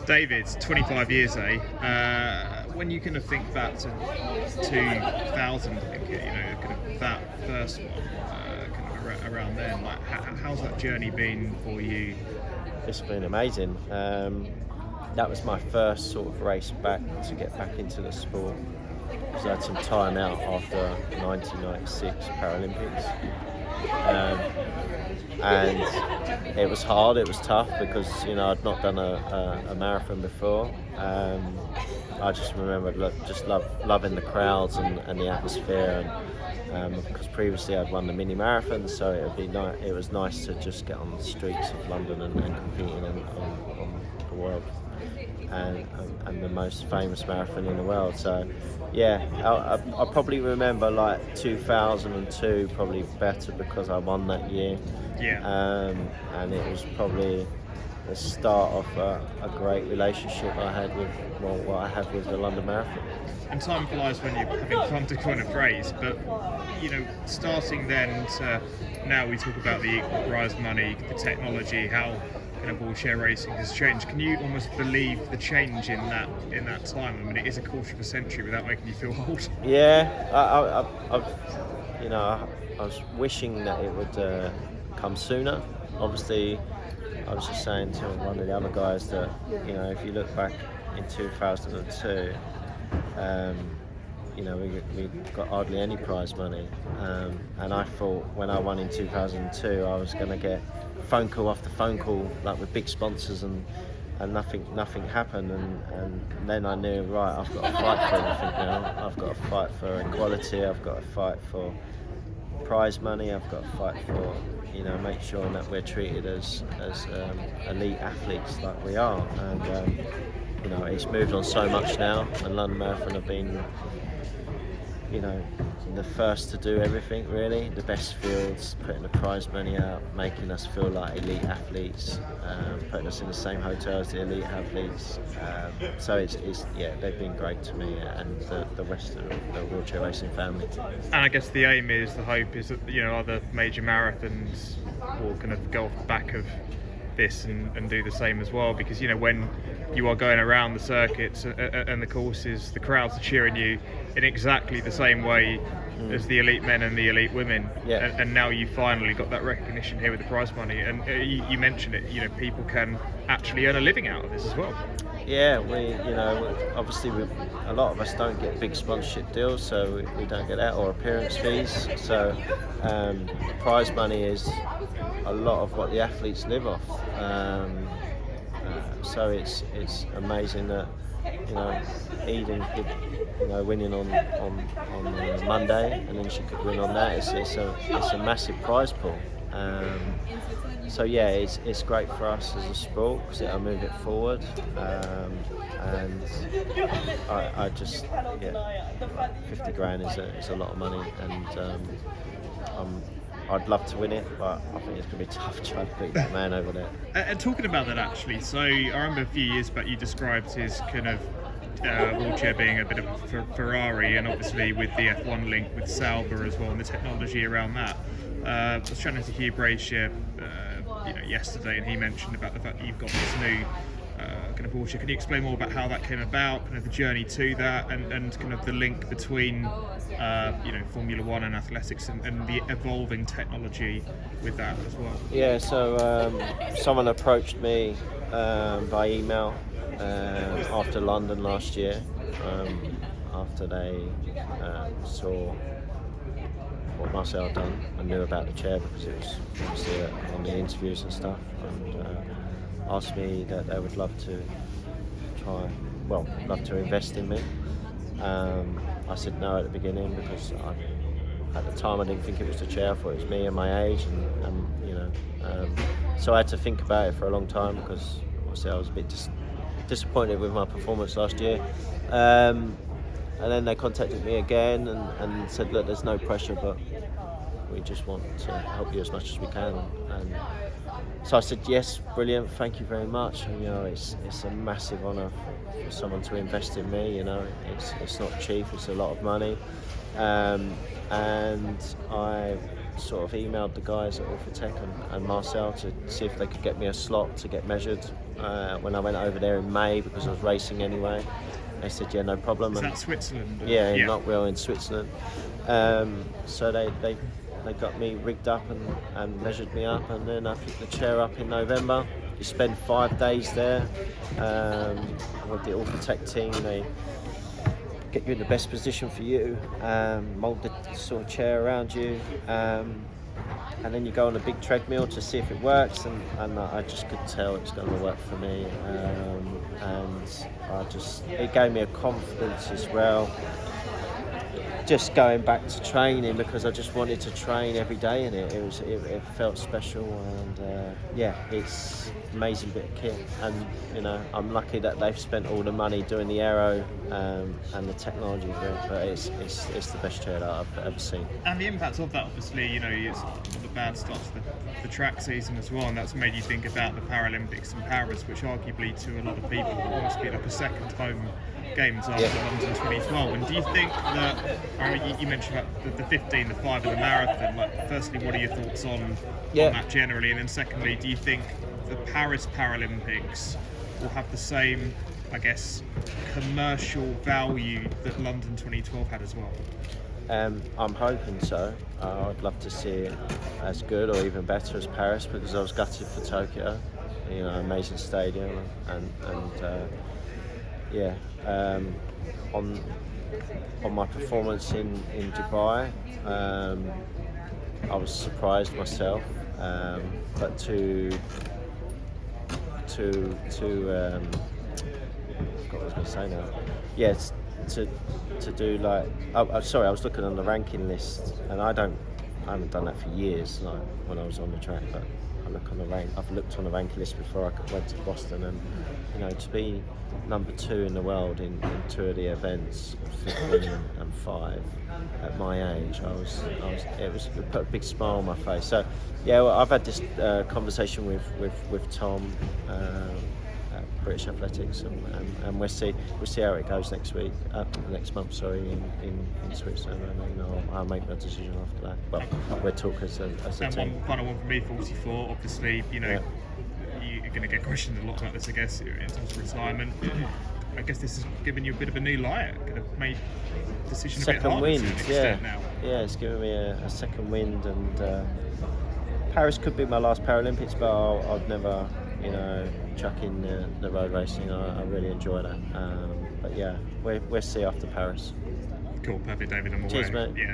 David, 25 years, eh? When you kind of think back to 2000, I think, kind of that first one, kind of around then, like, how's that journey been for you? It's been amazing. That was my first sort of race back to get back into the sport, because I had some time out after 1996 Paralympics. And it was hard, it was tough, because I'd not done a marathon before. I just remember loving the crowds and the atmosphere, and because previously I'd won the mini marathon, so it was nice to just get on the streets of London and competing on the world and the most famous marathon in the world. So yeah, I probably remember like 2002 probably better, because I won that year. Yeah. And it was probably the start of a great relationship I had with what I have with the London Marathon. And time flies when you're having fun, to coin a phrase, but starting then to now, we talk about the equal prize money, the technology, how kind of wheelchair racing has changed. Can you almost believe the change in that time? I mean, it is a quarter of a century without making you feel old. Yeah, I was wishing that it would come sooner. Obviously, I was just saying to one of the other guys that if you look back in 2002, we got hardly any prize money, and I thought when I won in 2002 I was going to get phone call after phone call, like with big sponsors, and nothing happened, and then I knew, right, I've got to fight for everything now. I've got to fight for equality, I've got to fight for prize money, I've got to fight for make sure that we're treated as elite athletes like we are, and it's moved on so much now, and London Marathon have been the first to do everything, really. The best fields, putting the prize money out, making us feel like elite athletes, putting us in the same hotel as the elite athletes. So it's they've been great to me and the rest of the wheelchair racing family. And I guess the aim is, the hope is that other major marathons will kind of go off the back of this and do the same as well, because when you are going around the circuits and the courses, the crowds are cheering you in exactly the same way as the elite men and the elite women. Yeah. And now you finally got that recognition here with the prize money, and you mentioned it, people can actually earn a living out of this as well. Yeah, obviously a lot of us don't get big sponsorship deals, so we don't get that, or appearance fees. So prize money is a lot of what the athletes live off. So it's amazing that Eden could winning on Monday, and then she could win on that. It's a massive prize pool. So yeah, it's great for us as a sport, because it'll move it forward. And I just 50 grand is a lot of money, and I'd love to win it, but I think it's going to be tough trying to beat that man over there. And talking about that, actually, so I remember a few years back you described his kind of wheelchair being a bit of a Ferrari, and obviously with the F1 link with Sauber as well and the technology around that. I was chatting to Hugh Brasher yesterday, and he mentioned about the fact that you've got this new kind of wheelchair. Can you explain more about how that came about, kind of the journey to that, and kind of the link between Formula One and athletics, and the evolving technology with that as well? Yeah, so someone approached me by email after London last year, after they saw what Marcel had done and knew about the chair, because it was obviously on the interviews and stuff, and asked me that they would love to invest in me. I said no at the beginning, because at the time I didn't think it was the chair. I thought it was me and my age, and so I had to think about it for a long time, because obviously I was a bit disappointed with my performance last year. And then they contacted me again and said, look, there's no pressure, but we just want to help you as much as we can. And so I said, yes, brilliant, thank you very much. And it's a massive honour for someone to invest in me. It's not cheap, it's a lot of money. And I sort of emailed the guys at Orthotech and Marcel to see if they could get me a slot to get measured when I went over there in May because I was racing anyway. They said, yeah, no problem. Is that Switzerland? Yeah, in Knockville in Switzerland. So they got me rigged up and measured me up, and then I picked the chair up in November. You spend 5 days there with the Orthotech team. They get you in the best position for you, mould the sort of chair around you, and then you go on a big treadmill to see if it works, and I just could tell it's going to work for me, and it gave me a confidence as well, just going back to training, because I just wanted to train every day in it. It felt special, and it's an amazing bit of kit, and I'm lucky that they've spent all the money doing the aero and the technology of it, but it's the best chair that I've ever seen. And the impact of that, obviously, it's the bad start to the track season as well, and that's made you think about the Paralympics and Paris, which arguably to a lot of people will almost be like a second home games after London 2012. And do you think that, you mentioned about the 15, the 5 and the marathon, like, firstly, what are your thoughts on that generally, and then secondly, do you think the Paris Paralympics will have the same, I guess, commercial value that London 2012 had as well? I'm hoping so. I'd love to see it as good or even better as Paris, because I was gutted for Tokyo. Amazing stadium, on my performance in Dubai, I was surprised myself, but to I forgot what I was going to say now. Yes, to do like, sorry, I was looking on the ranking list, and I haven't done that for years, like when I was on the track, but I've looked on the ranking list before I went to Boston, and to be number 2 in the world in 2 of the events, 15 and 5, at my age, it put a big smile on my face. So I've had this conversation with Tom at British Athletics, and we'll see how it goes next month, in Switzerland, and then I'll make my decision after that. But we'll talk as a team. One final one for me, 44. Obviously, you're going to get questioned a lot about this, I guess, in terms of retirement. I guess this has given you a bit of a new light. Could have made the decision second a bit harder wind, to an extent now. Yeah, it's given me a second wind, and Paris could be my last Paralympics, but I'd never, chuck in the road racing. I really enjoy that. But we'll see after Paris. Cool, perfect, David. I'm away. Cheers, mate. Yeah.